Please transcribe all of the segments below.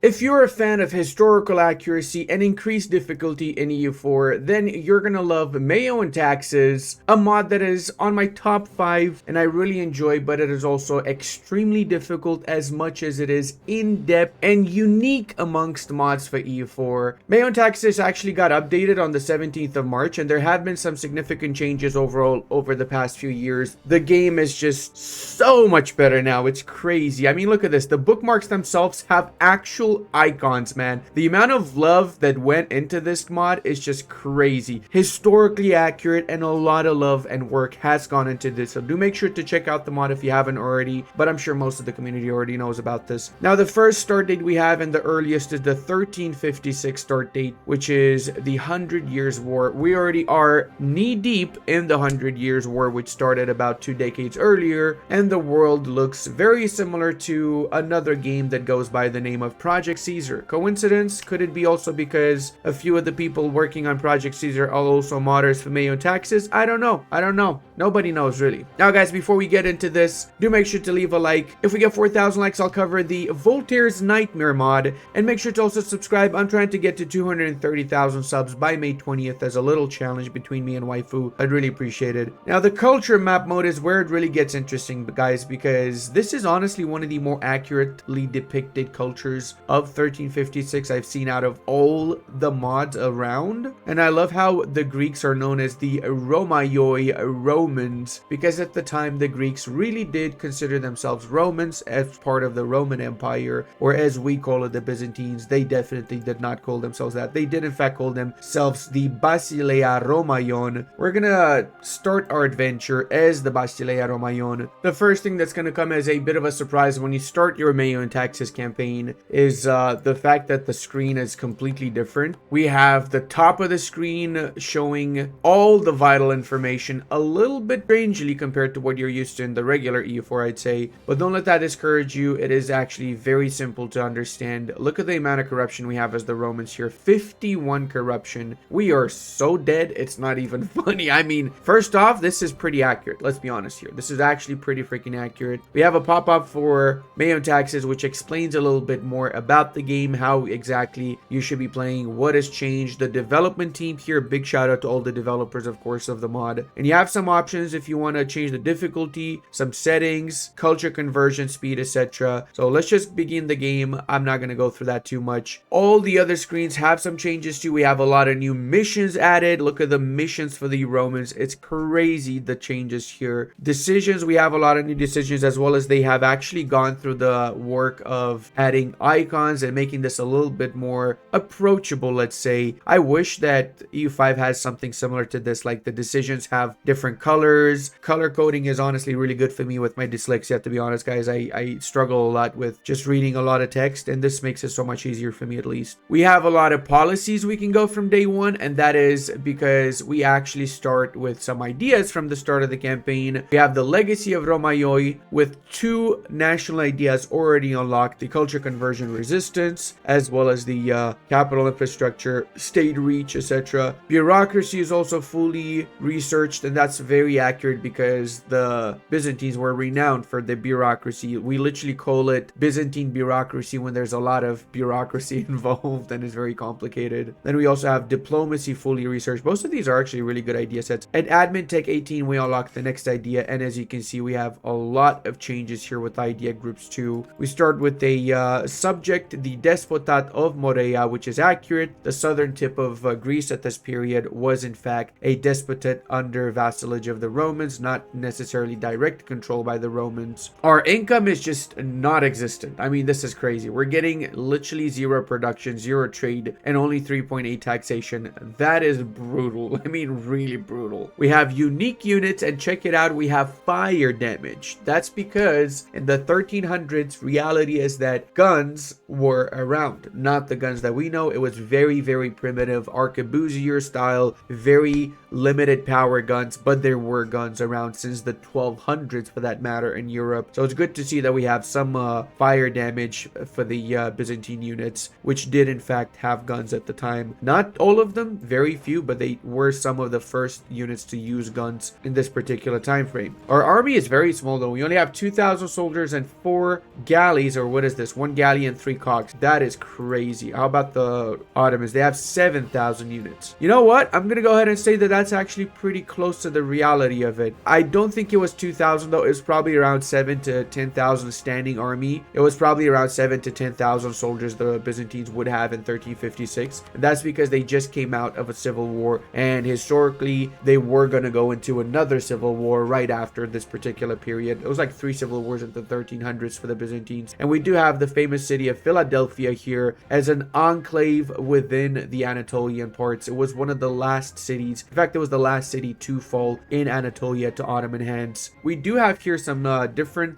If you're a fan of historical accuracy and increased difficulty in EU4, then you're gonna love MEIOU and Taxes, a mod that is on my top 5 and I really enjoy, but it is also extremely difficult as much as it is in-depth and unique amongst mods for EU4. MEIOU and Taxes actually got updated on the 17th of March, and there have been some significant changes overall over the past few years. The game is just so much better now. It's crazy. I mean, look at this. The bookmarks themselves have actual icons, man. The amount of love that went into this mod is just crazy. Historically accurate, and a lot of love and work has gone into this. So do make sure to check out the mod if you haven't already, but I'm sure most of the community already knows about this. Now, the first start date we have and the earliest is the 1356 start date, which is the 100 Years War. We already are knee deep in the 100 Years War, which started about 2 decades earlier, and the world looks very similar to another game that goes by the name of Project Caesar. Coincidence? Could it be also because a few of the people working on Project Caesar are also modders for MEIOU and Taxes? I don't know. Nobody knows really. Now guys, before we get into this, do make sure to leave a like. If we get 4,000 likes, I'll cover the Voltaire's Nightmare mod, and make sure to also subscribe. I'm trying to get to 230,000 subs by May 20th as a little challenge between me and Waifu. I'd really appreciate it. Now the culture map mode is where it really gets interesting, guys, because this is honestly one of the more accurately depicted cultures of 1356 I've seen out of all the mods around. And I love how the Greeks are known as the Romaioi Romans, because at the time the Greeks really did consider themselves Romans as part of the Roman Empire, or as we call it, the Byzantines. They definitely did not call themselves that. They did in fact call themselves the Basileia Romaion. We're gonna start our adventure as the Basileia Romaion. The first thing that's gonna come as a bit of a surprise when you start your MEIOU and Taxes campaign is the fact that the screen is completely different. We have the top of the screen showing all the vital information a little bit strangely compared to what you're used to in the regular EU4, I'd say, but don't let that discourage you. It is actually very simple to understand. Look at the amount of corruption we have as the Romans here. 51 corruption. We are so dead, it's not even funny. I mean, first off, this is pretty accurate. Let's be honest here. This is actually pretty freaking accurate. We have a pop-up for MEIOU and Taxes, which explains a little bit more about the game, how exactly you should be playing, what has changed. The development team here, big shout out to all the developers, of course, of the mod. And you have some options if you want to change the difficulty, some settings, culture conversion speed, etc. So let's just begin the game. I'm not going to go through that too much. All the other screens have some changes too. We have a lot of new missions added. Look at the missions for the Romans. It's crazy, the changes here. Decisions, we have a lot of new decisions, as well as they have actually gone through the work of adding icons and making this a little bit more approachable, let's say. I wish that EU5 has something similar to this, like the decisions have different colors. Color coding is honestly really good for me with my dyslexia, to be honest, guys. I struggle a lot with just reading a lot of text, and this makes it so much easier for me, at least. We have a lot of policies we can go from day one, and that is because we actually start with some ideas from the start of the campaign. We have the legacy of Romaioi with 2 national ideas already unlocked: the culture conversion resistance, as well as the capital infrastructure, state reach, etc. Bureaucracy is also fully researched, and that's very accurate because the Byzantines were renowned for their bureaucracy. We literally call it Byzantine bureaucracy when there's a lot of bureaucracy involved and it's very complicated. Then we also have diplomacy fully researched. Most of these are actually really good idea sets. At admin tech 18, we unlock the next idea, and as you can see, we have a lot of changes here with idea groups too. We start with a subject, the Despotat of Morea, which is accurate. The southern tip of Greece at this period was in fact a despotate under vassalage of the Romans, not necessarily direct control by the Romans. Our income is just non-existent. I mean, this is crazy. We're getting literally 0 production, 0 trade, and only 3.8 taxation. That is brutal. I mean, really brutal. We have unique units, and check it out, we have fire damage. That's because in the 1300s, reality is that guns were around, not the guns that we know. It was very, very primitive, arquebusier style, very limited power guns, but there were guns around since the 1200s for that matter in Europe. So it's good to see that we have some fire damage for the Byzantine units, which did in fact have guns at the time. Not all of them, very few, but they were some of the first units to use guns in this particular time frame. Our army is very small though. We only have 2,000 soldiers and 4 galleys, or what is this? 1 galley and 3 cogs. That is crazy. How about the Ottomans? They have 7,000 units. You know what? I'm gonna go ahead and say that that's actually pretty close to the reality of it. I don't think it was 2,000 though. It was probably around 7 to 10,000 standing army. It was probably around 7 to 10,000 soldiers the Byzantines would have in 1356. And that's because they just came out of a civil war, and historically they were going to go into another civil war right after this particular period. It was like 3 civil wars in the 1300s for the Byzantines. And we do have the famous city of Philadelphia here as an enclave within the Anatolian parts. It was one of the last cities. In fact, it was the last city to fall in Anatolia to Ottoman hands. We do have here some different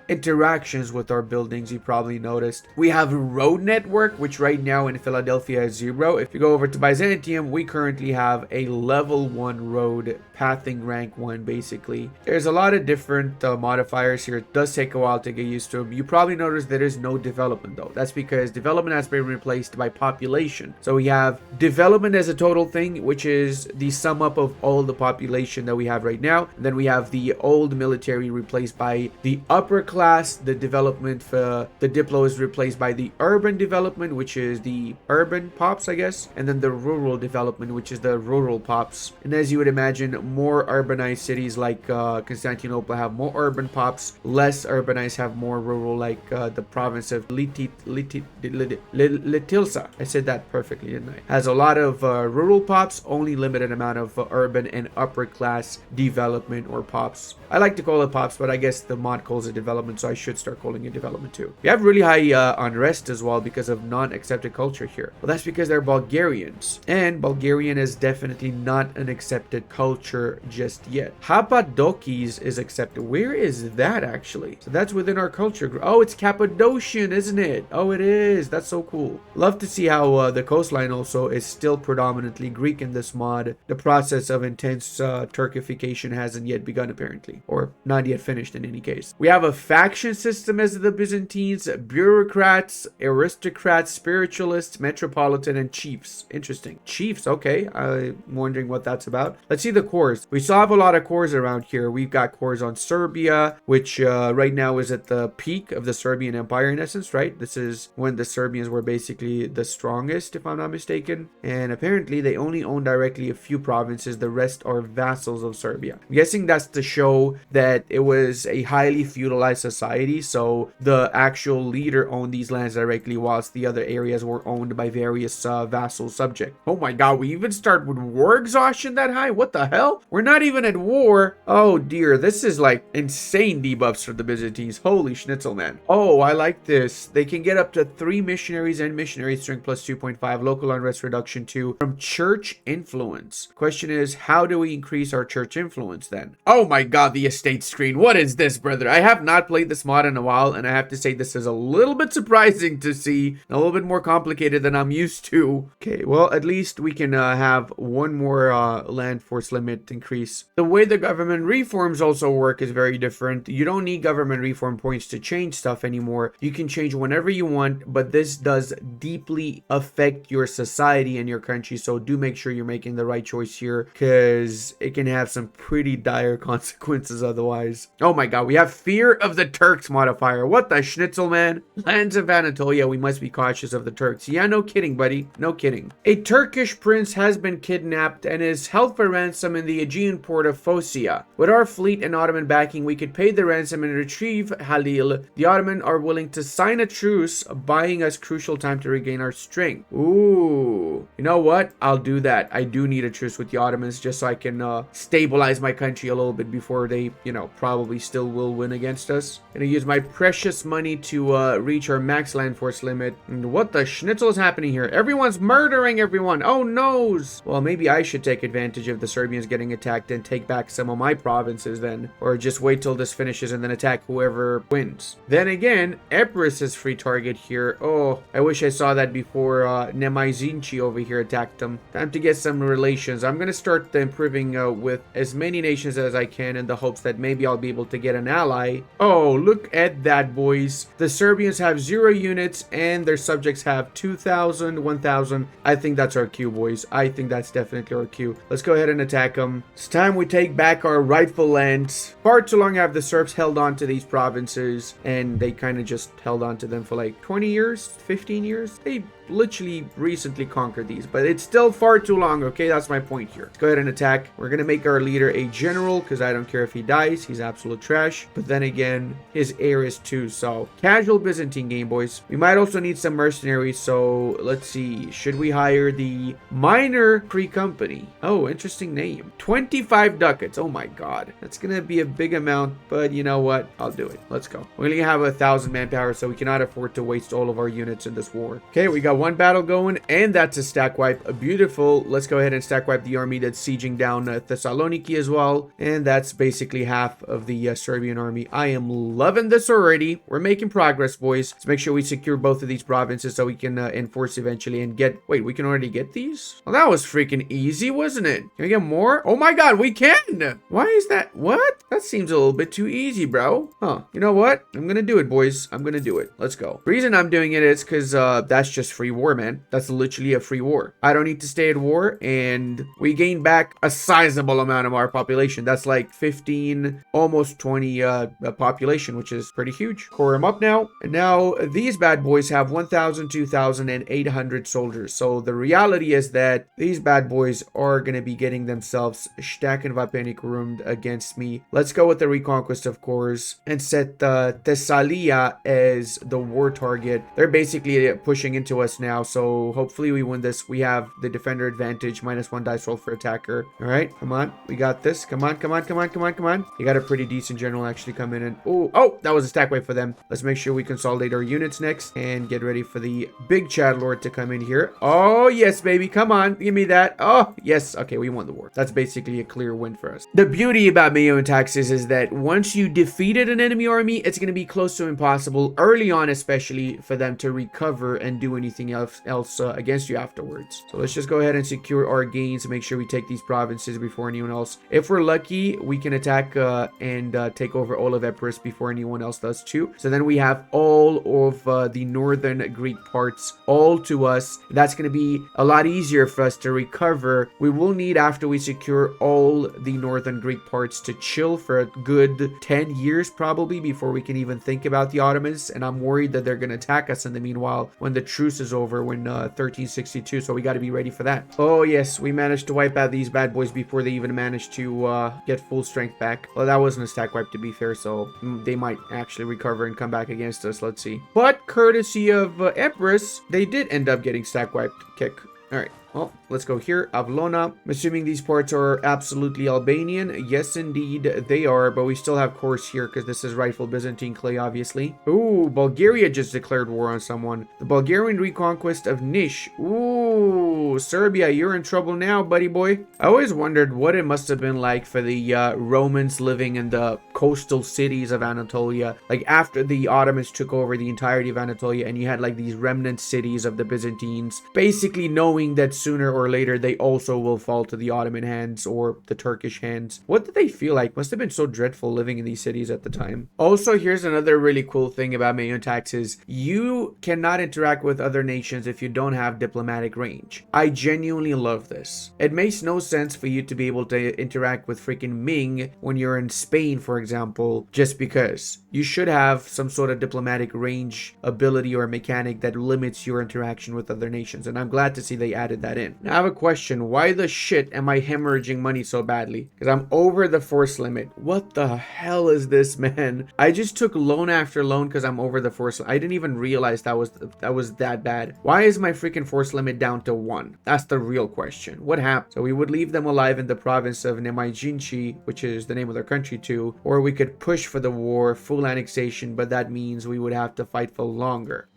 interactions with our buildings. You probably noticed we have a road network, which right now in Philadelphia is 0. If you go over to Byzantium, we currently have a level 1 road, pathing rank 1 basically. There's a lot of different modifiers here. It does take a while to get used to them. You probably noticed there is no development though. That's because development has been replaced by population. So we have development as a total thing, which is the sum up of all the population that we have right now. And then we have the old military replaced by the upper class. The development for the Diplo is replaced by the urban development, which is the urban pops, I guess. And then the rural development, which is the rural pops. And as you would imagine, more urbanized cities like Constantinople have more urban pops. Less urbanized have more rural, like the province of Litilsa. I said that perfectly, didn't I? Has a lot of rural pops, only limited amount of urban and upper class development or pops. I like to call it pops, but I guess the mod calls it development, so I should start calling it development too. We have really high unrest as well because of non-accepted culture here. Well, that's because they're Bulgarians, and Bulgarian is definitely not an accepted culture just yet. Cappadokis is accepted. Where is that actually? So that's within our culture group. Oh, it's Cappadocian, isn't it? Oh, it is. That's so cool. Love to see how the coastline also is still predominantly Greek in this mod. The process of intense Turkification hasn't yet begun apparently, or not yet finished in any case. We have a faction system as the Byzantines, bureaucrats, aristocrats, spiritualists, metropolitan, and chiefs. Interesting. Chiefs, okay. I'm wondering what that's about. Let's see the cores. We still have a lot of cores around here. We've got cores on Serbia, which right now is at the peak of the Serbian Empire in essence, right? This is when the Serbians were basically the strongest, if I'm not mistaken. And apparently they only own directly a few provinces. The rest are vassals of Serbia. I'm guessing that's to show that it was a highly feudalized society. So the actual leader owned these lands directly, whilst the other areas were owned by various vassal subjects. Oh my god, we even start with war exhaustion that high? What the hell? We're not even at war. Oh dear, this is like insane debuffs for the Byzantines. Holy schnitzel, man. Oh, I like this. They can get up to 3 missionaries and missionary strength plus 2.5, local unrest reduction 2 from church influence. Question is, how do we increase our church influence then? Oh my god, the estate screen. What is this, brother? I have not played this mod in a while, and I have to say this is a little bit surprising to see, a little bit more complicated than I'm used to. Okay, well, at least we can have one more land force limit increase. The way the government reforms also work is very different. You don't need government reform points to change stuff anymore. You can change whenever you want, but this does deeply affect your society and your country, so do make sure you're making the right choice here, because it can have some pretty dire consequences otherwise. Oh my god, we have fear of the Turks modifier. What the schnitzel, man? Lands of Anatolia, we must be cautious of the Turks. Yeah, no kidding, buddy. No kidding. A Turkish prince has been kidnapped and is held for ransom in the Aegean port of Phocia. With our fleet and Ottoman backing, we could pay the ransom and retrieve Halil. The Ottoman are willing to sign a truce, buying us crucial time to regain our strength. Ooh. You know what? I'll do that. I do need a truce with the Ottomans just so I can stabilize my country a little bit before they, probably still will win against us. Gonna use my precious money to reach our max land force limit. And what the schnitzel is happening here? Everyone's murdering everyone. Oh noes. Well, maybe I should take advantage of the Serbians getting attacked and take back some of my provinces then. Or just wait till this finishes and then attack whoever wins. Then again, Epirus is free target here. Oh, I wish I saw that before Nemaizinci over here attacked them. Time to get some relations. I'm gonna start improving with as many nations as I can in the hopes that maybe I'll be able to get an ally. Oh, look at that, boys. The Serbians have 0 units and their subjects have 2,000, 1,000. I think that's our cue, boys. I think that's definitely our cue. Let's go ahead and attack them. It's time we take back our rightful lands. Far too long have the Serbs held on to these provinces, and they kind of just held on to them for like 20 years, 15 years. They literally recently conquered these, but it's still far too long. Okay, that's my point here. Let's go ahead and attack. We're gonna make our leader a general because I don't care if he dies. He's absolute trash. But then again, his heir is too. So casual Byzantine game, boys. We might also need some mercenaries. So let's see. Should we hire the Minor Free Company? Oh, interesting name. 25 ducats. Oh my god, that's gonna be a big amount. But you know what? I'll do it. Let's go. We only have 1,000 manpower, so we cannot afford to waste all of our units in this war. Okay, we got one battle going, and that's a stack wipe. Beautiful. Let's go ahead and stack wipe the army that's sieging down Thessaloniki as well, and that's basically half of the Serbian army. I am loving this already. We're making progress, boys. Let's make sure we secure both of these provinces so we can enforce eventually and get... Wait, we can already get these? Well, that was freaking easy, wasn't it? Can we get more? Oh my god, we can! Why is that? What? That seems a little bit too easy, bro. Huh. You know what? I'm gonna do it, boys. I'm gonna do it. Let's go. The reason I'm doing it is because that's just free war, man. That's literally a free war. I don't need to stay at war, and we gain back a sizable amount of our population. That's like 15, almost 20 population, which is pretty huge. Core them up now. And now these bad boys have 1,000, 2,000, and 800 soldiers. So the reality is that these bad boys are going to be getting themselves Stack and Vapenik roomed against me. Let's go with the Reconquest, of course, and set Thessalia as the war target. They're basically pushing into us now, so hopefully we win this. We have the defender advantage, -1 dice roll for attacker. All right, come on, we got this. Come on, come on, come on, come on, come on. You got a pretty decent general actually come in, and oh, that was a stack wipe for them. Let's make sure we consolidate our units next and get ready for the big Chad Lord to come in here. Oh yes, baby, come on, give me that. Oh yes, okay, we won the war. That's basically a clear win for us. The beauty about MEIOU taxes is that once you defeated an enemy army, it's going to be close to impossible early on, especially for them to recover and do anything else against you afterwards. So let's just go ahead and secure our gains and make sure we take these provinces before anyone else. If we're lucky, we can attack and take over all of Epirus before anyone else does too. So then we have all of the northern Greek parts all to us. That's going to be a lot easier for us to recover. We will need, after we secure all the northern Greek parts, to chill for a good 10 years probably before we can even think about the Ottomans. And I'm worried that they're going to attack us in the meanwhile when the truce is over, when 1362. So we got to be ready for that. Oh yes, we managed to wipe out these bad boys before they even managed to get full strength back. Well, that wasn't a stack wipe, to be fair, so they might actually recover and come back against us. Let's see. But courtesy of Epirus, they did end up getting stack wiped. Kick. All right. Well, let's go here. Avlona. I'm assuming these parts are absolutely Albanian. Yes, indeed, they are. But we still have course here because this is rightful Byzantine clay, obviously. Ooh, Bulgaria just declared war on someone. The Bulgarian reconquest of Niš. Ooh, Serbia, you're in trouble now, buddy boy. I always wondered what it must have been like for the Romans living in the coastal cities of Anatolia. Like after the Ottomans took over the entirety of Anatolia and you had like these remnant cities of the Byzantines. Basically knowing that sooner or later they also will fall to the Ottoman hands or the Turkish hands. What did they feel like? Must have been so dreadful living in these cities at the time. Also, here's another really cool thing about MEIOU taxes. You cannot interact with other nations if you don't have diplomatic range. I genuinely love this. It makes no sense for you to be able to interact with freaking Ming when you're in Spain, for example, just because. You should have some sort of diplomatic range ability or mechanic that limits your interaction with other nations, and I'm glad to see they added that in. Now I have a question. Why the shit am I hemorrhaging money so badly? Because I'm over the force limit. What the hell is this, man? I just took loan after loan because I'm over the force limit. I didn't even realize that was that bad. Why is my freaking force limit down to 1? That's the real question. What happened? So we would leave them alive in the province of Nemajinci, which is the name of their country too, or we could push for the war, full annexation, but that means we would have to fight for longer.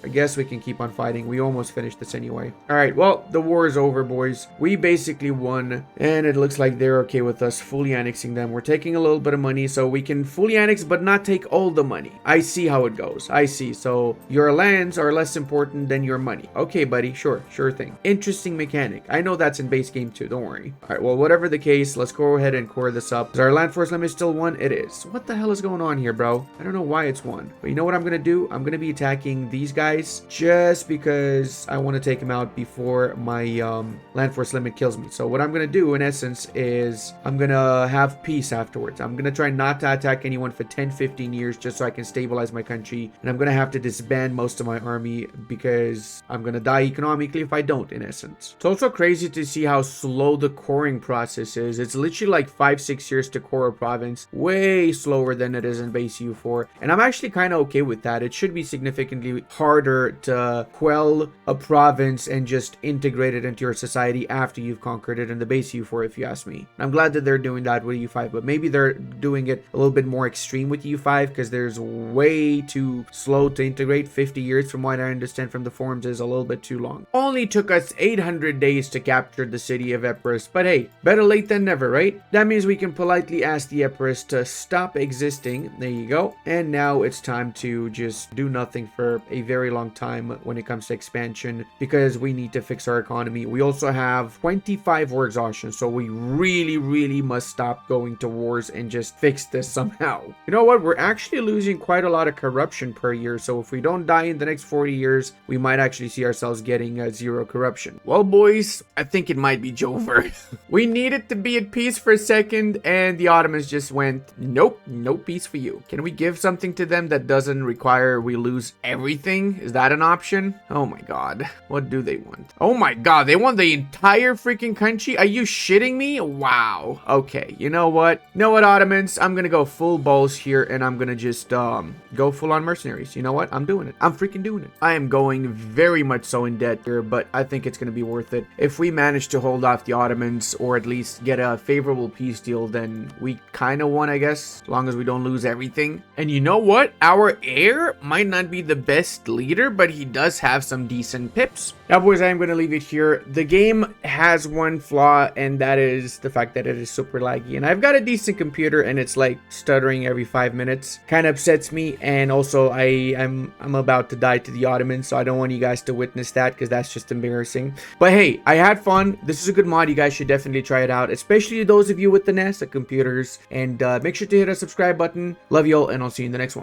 I guess we can keep on fighting. We almost finished this anyway. boy. All right, well, the war is over, boys. We basically won, and it looks like they're okay with us fully annexing them. We're taking a little bit of money, so we can fully annex, but not take all the money. I see how it goes. I see. So your lands are less important than your money. Okay, buddy. Sure thing. Interesting mechanic. I know that's in base game too. Don't worry. All right, well, whatever the case, let's go ahead and core this up. Is our land force limit still 1? It is. What the hell is going on here, bro? I don't know why it's 1. But you know what I'm gonna do? I'm gonna be attacking these guys just because I want to take them out before my land force limit kills me. So what I'm gonna do in essence is I'm gonna have peace afterwards. I'm gonna try not to attack anyone for 10-15 years just so I can stabilize my country, and I'm gonna have to disband most of my army because I'm gonna die economically if I don't, in essence. It's also crazy to see how slow the coring process is. It's literally like 5-6 years to core a province, way slower than it is in base EU4, and I'm actually kind of okay with that. It should be significantly harder to quell a province and just integrate it into your society after you've conquered it in the base EU4, if you ask me. I'm glad that they're doing that with EU5, but maybe they're doing it a little bit more extreme with EU5 because there's way too slow to integrate. 50 years from what I understand from the forums is a little bit too long. Only took us 800 days to capture the city of Epirus, but hey, better late than never, right? That means we can politely ask the Epirus to stop existing. There you go. And now it's time to just do nothing for a very long time when it comes to expansion because we need to fix our economy. We also have 25 war exhaustion, so we really must stop going to wars and just fix this somehow. You know what? We're actually losing quite a lot of corruption per year, so if we don't die in the next 40 years, we might actually see ourselves getting 0 corruption. Well, boys, I think it might be over. We needed to be at peace for a second, and the Ottomans just went, nope, no peace for you. Can we give something to them that doesn't require we lose everything? Is that an option? Oh my god. What do they want? Oh my god, they want the entire freaking country? Are you shitting me? Wow. Okay, you know what? You know what, Ottomans? I'm gonna go full balls here, and I'm gonna just go full on mercenaries. You know what? I'm doing it. I'm freaking doing it. I am going very much so in debt here, but I think it's gonna be worth it. If we manage to hold off the Ottomans, or at least get a favorable peace deal, then we kind of won, I guess, as long as we don't lose everything. And you know what? Our heir might not be the best leader, but he does have some decent pips. Now, boys, I am going to leave it here. The game has one flaw, and that is the fact that it is super laggy. And I've got a decent computer, and it's like stuttering every 5 minutes. Kind of upsets me, and also I'm about to die to the Ottomans, so I don't want you guys to witness that because that's just embarrassing. But hey, I had fun. This is a good mod. You guys should definitely try it out, especially those of you with the NASA computers. And make sure to hit a subscribe button. Love you all, and I'll see you in the next one.